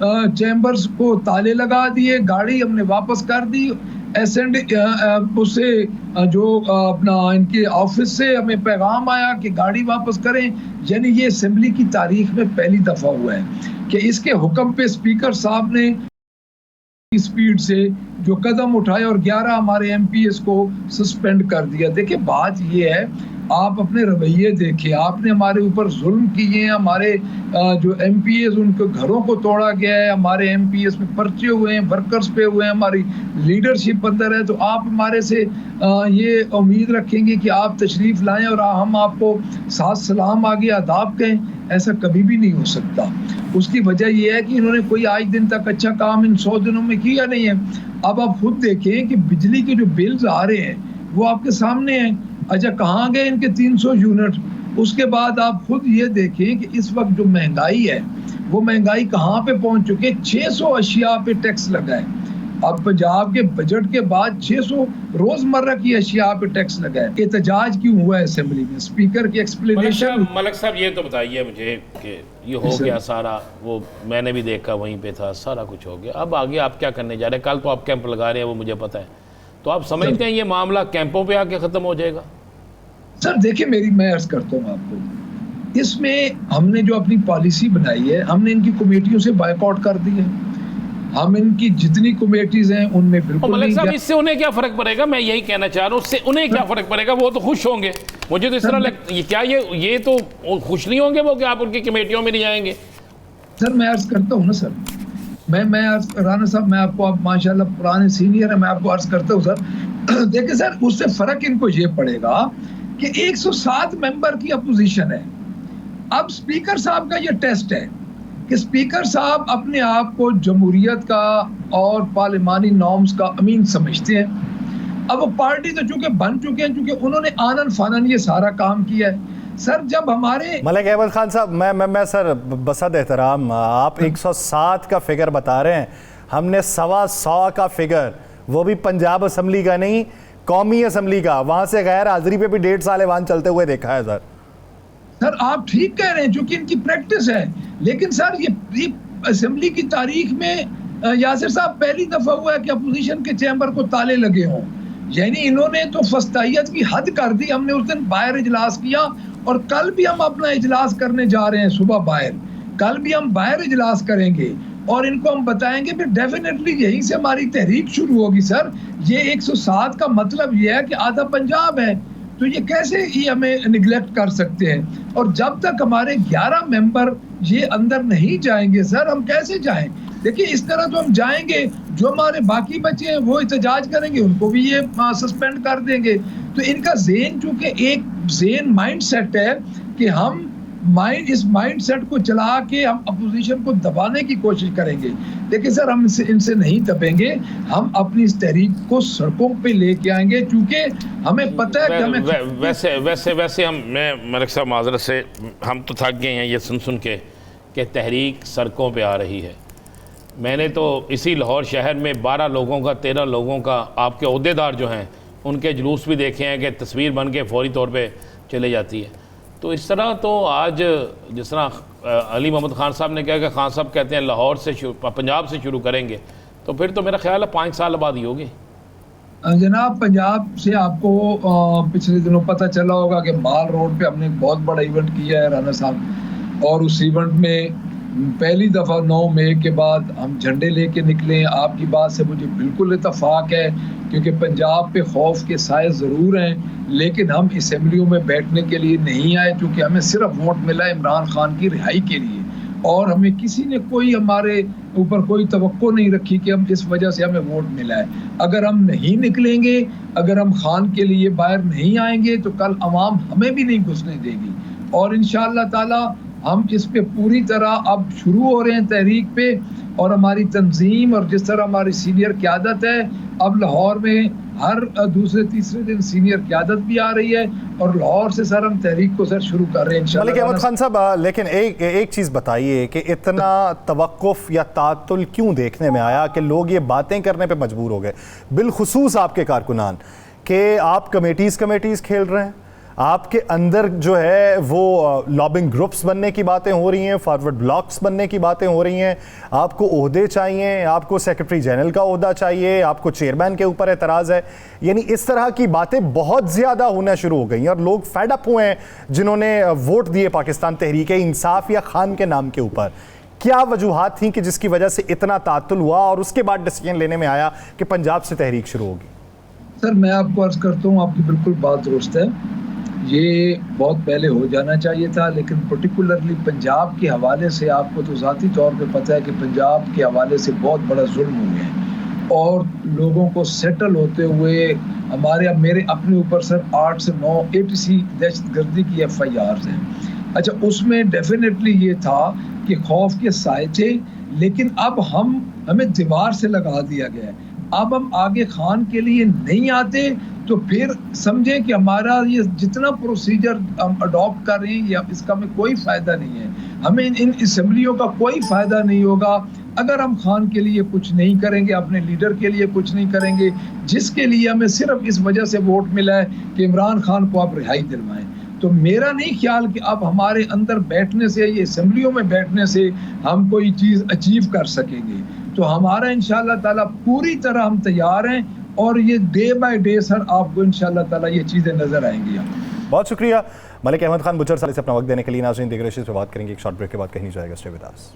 चैम्बर्स को ताले लगा दिए, गाड़ी हमने वापस कर दी। एसेंड उससे जो अपना इनके ऑफिस से हमें पैगाम आया कि गाड़ी वापस करें। यानी ये असेंबली की तारीख में पहली दफ़ा हुआ है कि इसके हुक्म पे स्पीकर साहब ने स्पीड से जो कदम उठाए और 11 हमारे MPs को सस्पेंड कर दिया। देखिए बात ये है, आप अपने रवैये देखिए, आपने हमारे ऊपर जुल्म किए हैं, हमारे जो MPs उनके घरों को तोड़ा गया है, हमारे MPs पे पर्चे हुए हैं, वर्कर्स पे हुए हैं, हमारी लीडरशिप अंदर है, तो आप हमारे से ये उम्मीद रखेंगे कि आप तशरीफ़ लाएं और हम आपको साथ सलाम आगे आदाब कहें? ऐसा कभी भी नहीं हो सकता। उसकी वजह यह है कि इन्होंने कोई आज दिन तक अच्छा काम इन 100 दिनों में किया नहीं है। अब आप खुद देखें कि बिजली के जो बिल्स आ रहे हैं वो आपके सामने हैं। अच्छा, कहाँ गए इनके 300 यूनिट? उसके बाद आप खुद ये देखें कि इस वक्त जो महंगाई है वो महंगाई कहाँ पे पहुंच चुकी है। 600 अशिया पे टैक्स लगा है। अब पंजाब के बजट के बाद 600 रोजमर्रा की अशिया पे टैक्स लगा है। एहतजाज क्यों हुआ है असेंबली में? स्पीकर की एक्सप्लेनेशन। मलिक साहब ये तो बताइए मुझे कि ये हो गया सारा, वो मैंने भी देखा, वहीं पे था, सारा कुछ हो गया। अब आगे आप क्या करने जा रहे हैं? कल तो आप कैंप लगा रहे हैं, वो मुझे पता है, तो आप समझते हैं ये मामला कैंपों पे आके ख़त्म हो जाएगा? सर देखिए, मैं अर्ज करता हूँ आपको, इसमें हमने जो अपनी पॉलिसी बनाई है, हमने इनकी कमेटियों से बायकॉट कर दी है। हम इनकी जितनी कमेटीज हैं उनमें बिल्कुल मलिक साहब, इससे उन्हें क्या फ़र्क पड़ेगा? मैं यही कहना चाह रहा हूँ, उससे उन्हें क्या फ़र्क पड़ेगा? वो तो खुश होंगे। मुझे तो इस तरह लगता है, क्या ये तो खुश नहीं होंगे वो कि आप उनकी कमेटियों में नहीं आएंगे? सर मैं अर्ज करता हूँ ना सर, मैं अर्ज राना साहब, मैं आपको, आप माशाल्लाह पुराने सीनियर है, मैं आपको अर्ज करता हूँ सर। देखिए सर, उससे फ़र्क इनको ये पड़ेगा कि 107 मेंबर की अपोजिशन है। अब स्पीकर साहब का ये टेस्ट है कि स्पीकर साहब अपने आप को जमहूरियत का और पार्लिमानी नॉर्म्स का अमीन समझते हैं। अब वो पार्टी तो चूंकि बन चुके हैं, चूंकि उन्होंने आनन फानन ये सारा काम किया है, सर जब हमारे मलिक अहमद खान साहब, मैं सर बसद एहतराम, आप 107 का फिगर बता रहे हैं, हमने 125 का फिगर, वो भी पंजाब असम्बली का नहीं, कौमी असम्बली का, वहां से गैर हाजिरी पे भी 1.5 साल ऐवान चलते हुए देखा है सर आप ठीक कह रहे हैं, जो कि इनकी प्रैक्टिस है। लेकिन सर ये असेंबली की तारीख में यासिर साहब पहली दफा हुआ है कि अपोजिशन के चैम्बर को ताले लगे हों। यानी इन्होंने तो फस्तायत की हद कर दी। हमने उस दिन बाहर इजलास किया और कल भी हम अपना इजलास करने जा रहे हैं सुबह बाहर, कल भी हम बाहर इजलास करेंगे और इनको हम बताएंगे, फिर डेफिनेटली यहीं से हमारी तहरीक शुरू होगी। सर ये 107 का मतलब ये है कि आधा पंजाब है, तो ये कैसे ये हमें निगलेक्ट कर सकते हैं? और जब तक हमारे 11 मेंबर ये अंदर नहीं जाएंगे सर, हम कैसे जाएं? देखिए इस तरह तो हम जाएंगे, जो हमारे बाकी बच्चे हैं वो एहतजाज करेंगे, उनको भी ये सस्पेंड कर देंगे। तो इनका ज़हन चूंकि एक ज़हन माइंड सेट है कि हम इस माइंड सेट को चला के हम अपोजिशन को दबाने की कोशिश करेंगे। देखिए सर हम इनसे नहीं दबेंगे, हम अपनी इस तहरीक को सड़कों पे लेके आएंगे, क्योंकि हमें पता है कि हमें वैसे मैं मलिक साहब माजरत से, हम तो थक गए हैं ये सुन के कि तहरीक सड़कों पे आ रही है। मैंने तो इसी लाहौर शहर में 12 लोगों का 13 लोगों का आपके अहदेदार जो हैं उनके जुलूस भी देखे हैं कि तस्वीर बन के फौरी तौर पे चले जाती है। तो इस तरह तो आज जिस तरह अली मोहम्मद खान साहब ने कहा कि खान साहब कहते हैं लाहौर से पंजाब से शुरू करेंगे, तो फिर तो मेरा ख्याल है 5 साल बाद ही होगी। जनाब पंजाब से आपको पिछले दिनों पता चला होगा कि माल रोड पे हमने एक बहुत बड़ा इवेंट किया है राना साहब, और उस इवेंट में पहली दफ़ा 9 मई के बाद हम झंडे लेके निकले। आपकी बात से मुझे बिल्कुल इत्तफाक है, क्योंकि पंजाब पे खौफ के साए ज़रूर हैं, लेकिन हम असेंबलियों में बैठने के लिए नहीं आए, क्योंकि हमें सिर्फ वोट मिला इमरान खान की रिहाई के लिए, और हमें किसी ने कोई हमारे ऊपर कोई तवक्को नहीं रखी कि हम इस वजह से हमें वोट मिला है। अगर हम नहीं निकलेंगे, अगर हम खान के लिए बाहर नहीं आएंगे, तो कल अवाम हमें भी नहीं घुसने देगी। और इंशाअल्लाह ताला हम इस पे पूरी तरह अब शुरू हो रहे हैं तहरीक पे, और हमारी तंजीम और जिस तरह हमारी सीनियर क़यादत है, अब लाहौर में हर दूसरे तीसरे दिन सीनियर क़यादत भी आ रही है, और लाहौर से सर हम तहरीक को सर शुरू कर रहे हैं इंशाअल्लाह। मलिक अहमद खान साहब, लेकिन एक चीज़ बताइए कि इतना तवक्कुफ या तातुल क्यों देखने में आया कि लोग ये बातें करने पे मजबूर हो गए, बिलखुसूस आपके कारकुनान, कि आप कमेटीज़ खेल रहे हैं, आपके अंदर जो है वो लॉबिंग ग्रुप्स बनने की बातें हो रही हैं, फॉरवर्ड ब्लॉक्स बनने की बातें हो रही हैं, आपको ओहदे चाहिए, आपको सेक्रेटरी जनरल का ओहदा चाहिए, आपको चेयरमैन के ऊपर एतराज़ है। यानी इस तरह की बातें बहुत ज़्यादा होना शुरू हो गई हैं, और लोग फेड अप हुए हैं जिन्होंने वोट दिए पाकिस्तान तहरीक इंसाफ या खान के नाम के ऊपर। क्या वजूहात थी कि जिसकी वजह से इतना तातुल हुआ और उसके बाद डिसीजन लेने में आया कि पंजाब से तहरीक शुरू होगी? सर मैं आपको अर्ज़ करता हूँ, आपकी बिल्कुल बात दुरुस्त है, ये बहुत पहले हो जाना चाहिए था, लेकिन पर्टिकुलरली पंजाब के हवाले से आपको तो ज़ाती तौर पे पता है कि पंजाब के हवाले से बहुत बड़ा जुल्म हुए हैं, और लोगों को सेटल होते हुए मेरे अपने ऊपर सर 8 से 9 ATC दहशतगर्दी की FIRs हैं। अच्छा, उसमें डेफिनेटली ये था कि खौफ के साए थे, लेकिन अब हमें दीवार से लगा दिया गया है। अब हम आगे खान के लिए नहीं आते, तो फिर समझे कि हमारा ये जितना प्रोसीजर हम अडॉप्ट कर रहे हैं, या इसका हमें कोई फ़ायदा नहीं है। हमें इन असम्बलियों का कोई फ़ायदा नहीं होगा अगर हम खान के लिए कुछ नहीं करेंगे, अपने लीडर के लिए कुछ नहीं करेंगे, जिसके लिए हमें सिर्फ इस वजह से वोट मिला है कि इमरान खान को आप रिहाई दिलवाएं। तो मेरा नहीं ख्याल कि अब हमारे अंदर बैठने से, ये असम्बलियों में बैठने से हम कोई चीज़ अचीव कर सकेंगे। तो हमारा इंशाअल्लाह ताला पूरी तरह हम तैयार हैं, और ये डे बाय डे सर आपको इंशाअल्लाह ताला ये चीज़ें नज़र आएंगी। बहुत शुक्रिया मलिक अहमद खान बुचर साहब से अपना वक्त देने के लिए। नाज़रीन, दीगर इश्यूज़ पे बात करेंगे एक शॉर्ट ब्रेक के बाद, कहीं नहीं जाएगा, स्टे विद अस।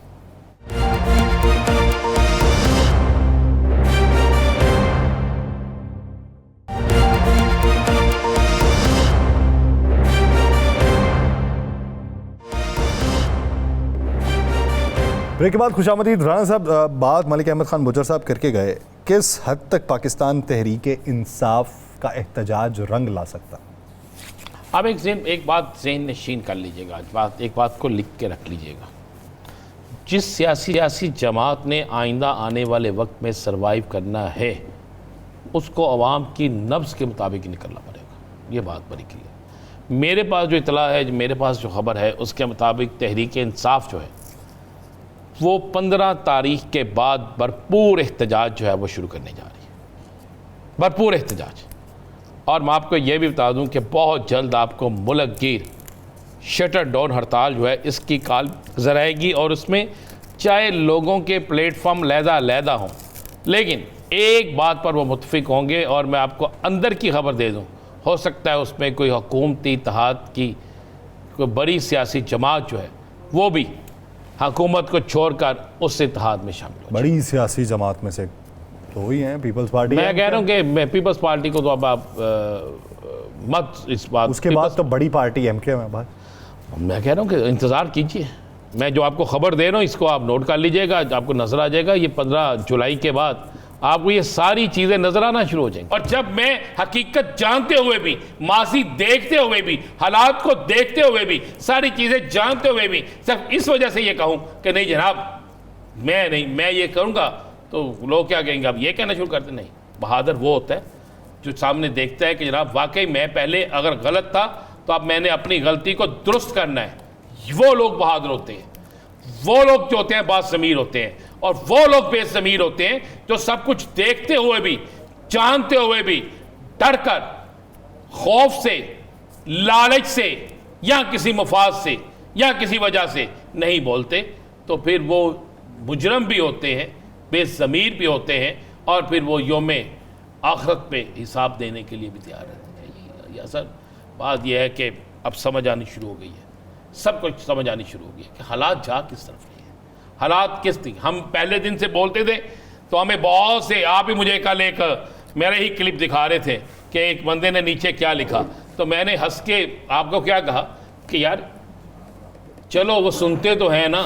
ब्रेक के बाद खुशामदीद। राना साहब, बात मलिक अहमद खान बुचर साहब करके गए, किस हद तक पाकिस्तान तहरीक इंसाफ का एहतजाज रंग ला सकता? आप एक बात ज़हन नशीन कर लीजिएगा, एक बात को लिख के रख लीजिएगा। जिस सियासी जमात ने आइंदा आने वाले वक्त में सरवाइव करना है, उसको अवाम की नब्ज़ के मुताबिक ही निकलना पड़ेगा। ये बात बड़ी क्लियर। मेरे पास जो इतला है, मेरे पास जो खबर है, उसके मुताबिक तहरीक इंसाफ जो है वो 15 तारीख के बाद भरपूर एहतजाज जो है वो शुरू करने जा रही है, भरपूर एहतजाज। और मैं आपको ये भी बता दूं कि बहुत जल्द आपको मुल्क गिर शटर डाउन हड़ताल जो है इसकी कॉल नज़र आएगी, और उसमें चाहे लोगों के प्लेटफॉर्म लहदा हों, लेकिन एक बात पर वो मुत्फिक होंगे। और मैं आपको अंदर की खबर दे दूं, हो सकता है उसमें कोई हुकूमती इत्तेहाद की कोई बड़ी सियासी जमात जो है वो भी हुकूमत को छोड़कर उस इत्तेहाद में शामिल हो। बड़ी सियासी जमात में से तो वही है पीपल्स पार्टी। मैं कह रहा हूँ कि मैं पीपल्स पार्टी को तो अब आप मत इस बात, उसके बाद तो बड़ी पार्टी एमके में बात। मैं कह रहा हूँ कि इंतज़ार कीजिए। मैं जो आपको खबर दे रहा हूँ इसको आप नोट कर लीजिएगा, आपको नज़र आ जाएगा। ये 15 जुलाई के बाद आपको ये सारी चीज़ें नज़र आना शुरू हो जाएंगी। और जब मैं हकीकत जानते हुए भी, माजी देखते हुए भी, हालात को देखते हुए भी, सारी चीज़ें जानते हुए भी सिर्फ इस वजह से ये कहूँ कि नहीं जनाब मैं ये करूँगा, तो लोग क्या कहेंगे, आप ये कहना शुरू करते। नहीं, बहादुर वो होता है जो सामने देखता है कि जनाब वाकई मैं पहले अगर गलत था तो अब मैंने अपनी गलती को दुरुस्त करना है। वो लोग बहादुर होते हैं, वो लोग जो होते हैं बाज़मीर होते हैं, और वो लोग बेज़मीर होते हैं जो सब कुछ देखते हुए भी, जानते हुए भी डरकर, खौफ से, लालच से, या किसी मफाद से, या किसी वजह से नहीं बोलते। तो फिर वो मुजरम भी होते हैं, बेज़मीर भी होते हैं, और फिर वो योम आखिरत पे हिसाब देने के लिए भी तैयार रहते हैं। सर बात यह है कि अब समझ आनी शुरू हो गई है, सब कुछ समझ आनी शुरू हो गई है कि हालात जा किस तरफ रही है, हालात किस थी। हम पहले दिन से बोलते थे तो हमें बहुत से, आप ही मुझे कल एक मेरे ही क्लिप दिखा रहे थे कि एक बंदे ने नीचे क्या लिखा, तो मैंने हंस के आपको क्या कहा कि यार चलो वो सुनते तो हैं ना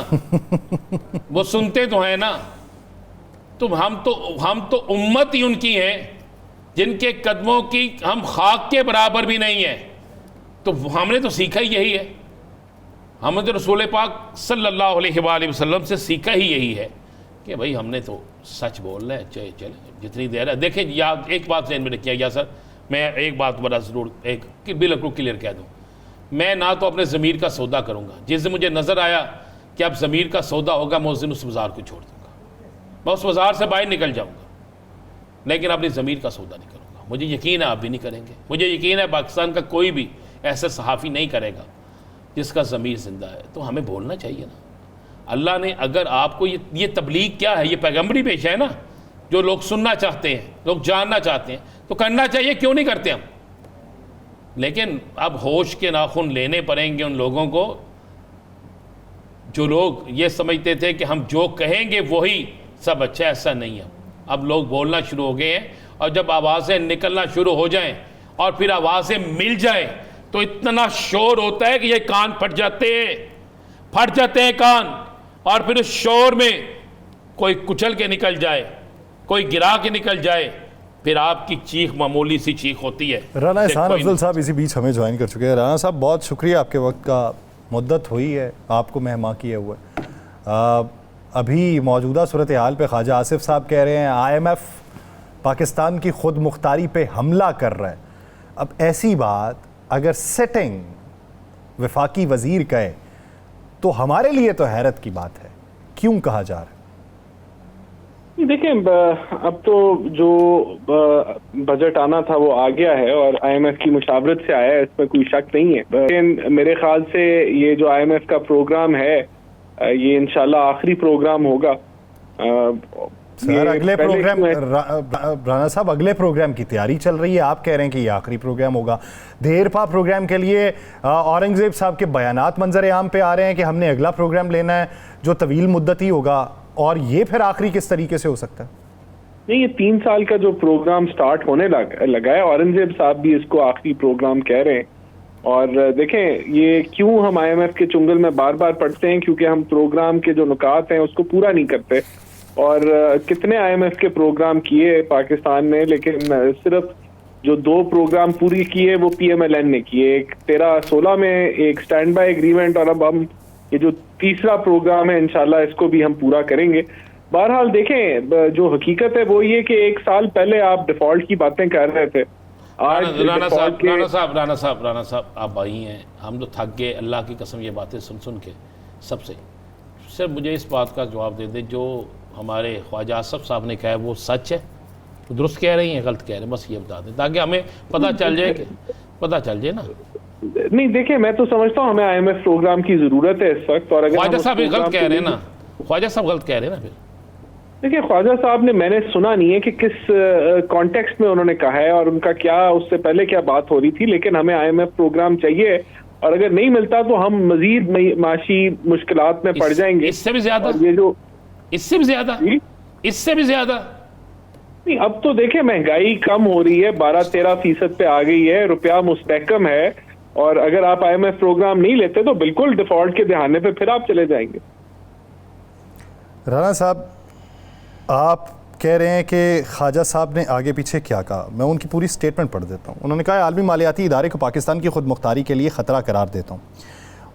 वो सुनते तो हैं ना, तो हम तो उम्मत ही उनकी है जिनके कदमों की हम खाक के बराबर भी नहीं है। तो हमने तो सीखा ही यही है, हमने तो रसूल पाक सल्लल्लाहु अलैहि वसल्लम से सीखा ही यही है कि भाई हमने तो सच बोलना है, चाहे चले जितनी देर है। देखें या एक बात ज़हन में रखिए या सर, मैं एक बात बड़ा ज़रूर एक बिल्कुल क्लियर कह दूँ, मैं ना तो अपने ज़मीर का सौदा करूँगा। जिस दिन मुझे नज़र आया कि अब ज़मीर का सौदा होगा, मैं उस दिन उस बाज़ार को छोड़ दूँगा, मैं उस बाज़ार से बाहर निकल जाऊँगा, लेकिन अपनी ज़मीर का सौदा नहीं करूँगा। मुझे यकीन है आप भी नहीं करेंगे, मुझे यकीन है पाकिस्तान का कोई भी ऐसा सहाफ़ी नहीं करेगा जिसका ज़मीर ज़िंदा है। तो हमें बोलना चाहिए ना। अल्लाह ने अगर आपको ये तबलीग क्या है, ये पैगम्बरी पेशा है ना, जो लोग सुनना चाहते हैं, लोग जानना चाहते हैं, तो करना चाहिए, क्यों नहीं करते हम। लेकिन अब होश के नाखून लेने पड़ेंगे उन लोगों को जो लोग ये समझते थे कि हम जो कहेंगे वही सब अच्छा। ऐसा नहीं है। अब लोग बोलना शुरू हो गए हैं, और जब आवाज़ें निकलना शुरू हो जाएं और फिर आवाज़ें मिल जाएं तो इतना शोर होता है कि ये कान फट जाते हैं कान, और फिर उस शोर में कोई कुचल के निकल जाए, कोई गिरा के निकल जाए, फिर आपकी चीख मामूली सी चीख होती है। राना एहसान अफजल साहब इसी बीच हमें ज्वाइन कर चुके हैं। राना साहब बहुत शुक्रिया, आपके वक्त का मुद्दत हुई है, आपको मेहमान किए हुए। अभी मौजूदा सूरत हाल पे ख्वाजा आसिफ साहब कह रहे हैं IMF पाकिस्तान की खुद मुख्तारी पे हमला कर रहा है। अब ऐसी बात अगर सिटिंग वफाकी वज़ीर कहे तो हमारे लिए तो हैरत की बात है, क्यों कहा जा रहा है? देखें, अब तो जो बजट आना था वो आ गया है और IMF की मुशावरत से आया है, इसमें कोई शक नहीं है। लेकिन मेरे ख्याल से ये जो IMF का प्रोग्राम है ये इंशाल्लाह आखिरी प्रोग्राम होगा। सर अगले प्रोग्राम राना साहब अगले प्रोग्राम की तैयारी चल रही है, आप कह रहे हैं कि ये आखिरी प्रोग्राम होगा। देरपा प्रोग्राम के लिए औरंगजेब साहब के बयानात मंजर आम पे आ रहे हैं कि हमने अगला प्रोग्राम लेना है जो तवील मुद्दती होगा, और ये फिर आखिरी किस तरीके से हो सकता है? नहीं, ये 3 साल का जो प्रोग्राम स्टार्ट होने लगा है, औरंगजेब साहब भी इसको आखिरी प्रोग्राम कह रहे हैं। और देखें ये क्यों हम IMF के चुंगल में बार बार पढ़ते हैं, क्योंकि हम प्रोग्राम के जो नुकात हैं उसको पूरा नहीं करते। और कितने IMF के प्रोग्राम किए पाकिस्तान ने, लेकिन सिर्फ जो 2 प्रोग्राम पूरी किए वो PMLN ने किए, एक 13-16 में एक स्टैंड बाय एग्रीमेंट, और अब हम ये जो तीसरा प्रोग्राम है इंशाल्लाह इसको भी हम पूरा करेंगे। बहरहाल देखें जो हकीकत है वो ये कि 1 साल पहले आप डिफॉल्ट की बातें कर रहे थे, आज राना default साहब आप भाई हैं, हम तो थक गए अल्लाह की कसम ये बातें सुन सुन के सबसे। सिर्फ मुझे इस बात का जवाब दे दे, जो हमारे ख्वाजा आसफ साहब ने कहा है वो सच है, वो दुरुस्त कह रही हैं गलत कह रहे हैं, बस ये बता दें ताकि हमें पता चल जाए ना। नहीं देखिए, मैं तो समझता हूँ हमें IMF प्रोग्राम की जरूरत है इस वक्त। और अगर ख्वाजा हम साहब उस गलत प्रोग्राम कह रहे हैं को- ना, ख्वाजा साहब गलत कह रहे हैं ना फिर। देखिए, ख्वाजा साहब ने, मैंने सुना नहीं है कि किस कॉन्टेक्स्ट में उन्होंने कहा है और उनका क्या उससे पहले क्या बात हो रही थी, लेकिन हमें IMF प्रोग्राम चाहिए और अगर नहीं मिलता तो हम मजीद माशी मुश्किलात में पड़ जाएंगे। इससे भी ज्यादा, और ये जो इससे भी ज्यादा, जी? इससे भी ज्यादा नहीं, अब तो देखिए महंगाई कम हो रही है, 12-13% पे आ गई है, रुपया मुस्तहकम है, और अगर आप IMF प्रोग्राम नहीं लेते तो बिल्कुल डिफॉल्ट के दहाने पे फिर आप चले जाएंगे। राना साहब, आप कह रहे हैं कि ख्वाजा साहब ने आगे पीछे क्या कहा, मैं उनकी पूरी स्टेटमेंट पढ़ देता हूँ। उन्होंने कहा आलमी मालियाती इदारे को पाकिस्तान की खुद मुख्तारी के लिए ख़तरा करार देता हूँ।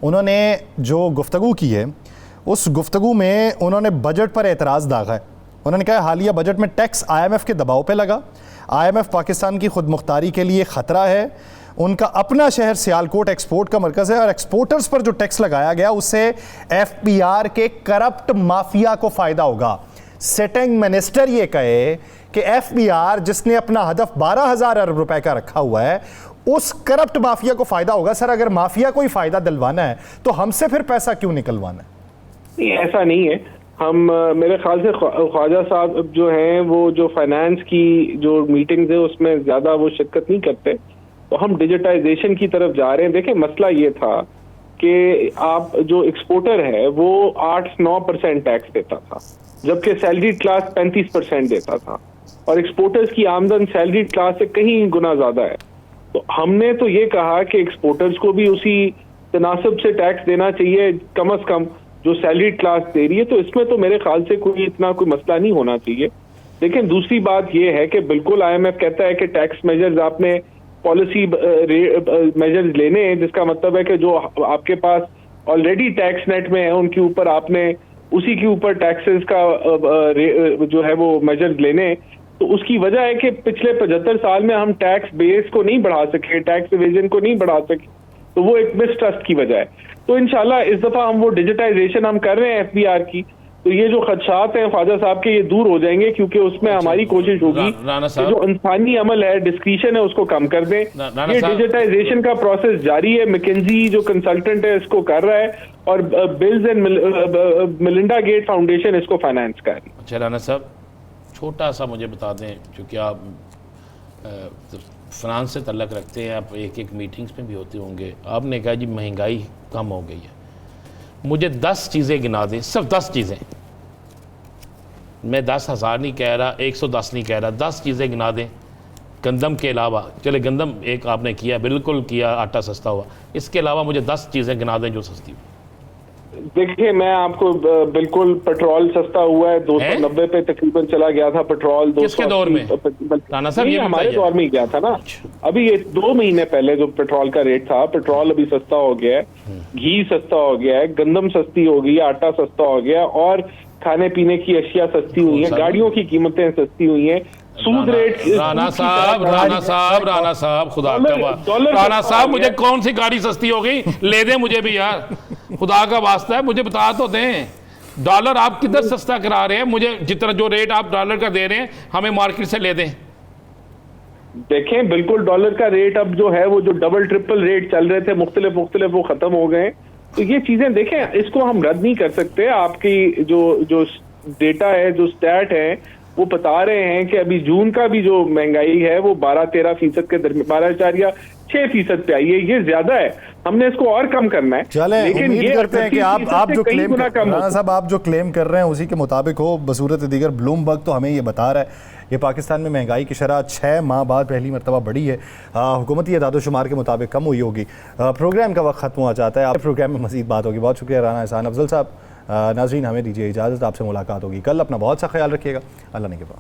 उन्होंने जो गुफ्तगू की है उस गुफ्तगू में उन्होंने बजट पर एतराज़ दागा है। उन्होंने कहा हालिया बजट में टैक्स IMF के दबाव पे लगा, IMF पाकिस्तान की खुद मुख्तारी के लिए ख़तरा है, उनका अपना शहर सियालकोट एक्सपोर्ट का मरकज़ है और एक्सपोर्टर्स पर जो टैक्स लगाया गया उससे FBR के करप्ट माफिया को फ़ायदा होगा। सिटिंग मिनिस्टर ये कहे कि FBR जिसने अपना हदफ 12,000 अरब रुपए का रखा हुआ है उस करप्ट माफिया को फ़ायदा होगा। सर, अगर माफिया को ही फ़ायदा दिलवाना है तो हमसे फिर पैसा क्यों निकलवाना है? नहीं, ऐसा नहीं है। हम मेरे ख्याल से ख्वाजा साहब जो हैं वो जो फाइनेंस की जो मीटिंग्स है उसमें ज़्यादा वो शिरकत नहीं करते, तो हम डिजिटाइजेशन की तरफ जा रहे हैं। देखिए, मसला ये था कि आप जो एक्सपोर्टर है वो 8-9% टैक्स देता था, जबकि सैलरीड क्लास 35% देता था, और एक्सपोर्टर्स की आमदन सैलरीड क्लास से कहीं गुना ज़्यादा है। तो हमने तो ये कहा कि एक्सपोर्टर्स को भी उसी तनासब से टैक्स देना चाहिए कम से कम जो सैलरीड क्लास दे रही है, तो इसमें तो मेरे ख्याल से कोई इतना कोई मसला नहीं होना चाहिए। लेकिन दूसरी बात यह है कि बिल्कुल IMF कहता है कि टैक्स मेजर्स आपने पॉलिसी मेजर्स लेने हैं, जिसका मतलब है कि जो आपके पास ऑलरेडी टैक्स नेट में है उनके ऊपर आपने उसी के ऊपर टैक्सेस का जो है वो मेजर्स लेने। तो उसकी वजह है कि पिछले 75 साल में हम टैक्स बेस को नहीं बढ़ा सके, टैक्स डिवीजन को नहीं बढ़ा सके, तो वो एक मिसट्रस्ट की वजह है। तो इंशाल्लाह इस दफा हम वो डिजिटाइजेशन हम कर रहे हैं FBR की, तो ये जो खदशात हैं ख्वाजा साहब के ये दूर हो जाएंगे, क्योंकि उसमें हमारी कोशिश होगी कि जो इंसानी अमल है, डिस्क्रिशन है, उसको कम कर दें। ये डिजिटाइजेशन का प्रोसेस जारी है, मैकेंजी जो कंसल्टेंट है इसको कर रहा है, और Bills and Melinda Gate Foundation इसको फाइनेंस कर रही है। अच्छा राना साहब, छोटा सा मुझे बता दें, क्योंकि आप फ्रांस से तल्लक रखते हैं, आप एक मीटिंग्स में भी होते होंगे, आपने कहा जी महंगाई कम हो गई है, मुझे 10 चीज़ें गिना दें, सिर्फ 10 चीज़ें, मैं 10,000 नहीं कह रहा, 110 नहीं कह रहा, 10 चीज़ें गिना दें गंदम के अलावा। चले गंदम एक आपने किया, बिल्कुल किया, आटा सस्ता हुआ, इसके अलावा मुझे 10 चीज़ें गिना दें जो सस्ती हुई। देखिए, मैं आपको बिल्कुल, पेट्रोल सस्ता हुआ है, 290 पे तकरीबन चला गया था पेट्रोल। किसके दौर में? राना साहब, ये हमारे दौर में ही गया था ना। अभी ये 2 महीने पहले जो पेट्रोल का रेट था, पेट्रोल अभी सस्ता हो गया है, घी सस्ता हो गया है, गंदम सस्ती हो गई है, आटा सस्ता हो गया है, और खाने पीने की अशिया सस्ती हुई है, गाड़ियों की कीमतें सस्ती हुई हैं, सूद रेट। राना साहब खुदा का, राना साहब मुझे कौन सी गाड़ी सस्ती हो गई, ले दें मुझे भी यार, खुदा का वास्ता है, मुझे बता तो दें। डॉलर आप किधर सस्ता करा रहे हैं? मुझे जितना जो रेट आप डॉलर का दे रहे हैं हमें मार्केट से ले दें। देखें, बिल्कुल डॉलर का रेट अब जो है वो जो डबल ट्रिपल रेट चल रहे थे मुख्तलिफ वो खत्म हो गए। तो ये चीजें देखें, इसको हम रद्द नहीं कर सकते। आपकी जो डेटा है, जो स्टैट है, वो बता रहे हैं कि अभी जून का भी जो महंगाई है वो 12-13% के दरमियान 12.6% पे आई है। ये ज्यादा है, हमने इसको और कम करना है। चलें, लेकिन उम्मीद ये करते हैं कि आप जो क्लेम राना साहब आप जो क्लेम कर रहे हैं उसी के मुताबिक हो। बसूरत दीगर ब्लूमबर्ग तो हमें ये बता रहा है ये पाकिस्तान में महंगाई की शरह 6 माह बाद पहली मरतबा बढ़ी है। हुकूमती अदादोशुमार के मुताबिक कम हुई होगी। प्रोग्राम का वक्त खत्म हो जाता है, आप प्रोग्राम में मज़ीद बात होगी। बहुत शुक्रिया राना एहसान अफजल साहब। नाज़रीन, हमें दीजिए इजाज़त, आपसे मुलाकात होगी कल। अपना बहुत सा ख्याल रखिएगा। अल्लाह ने के बाद।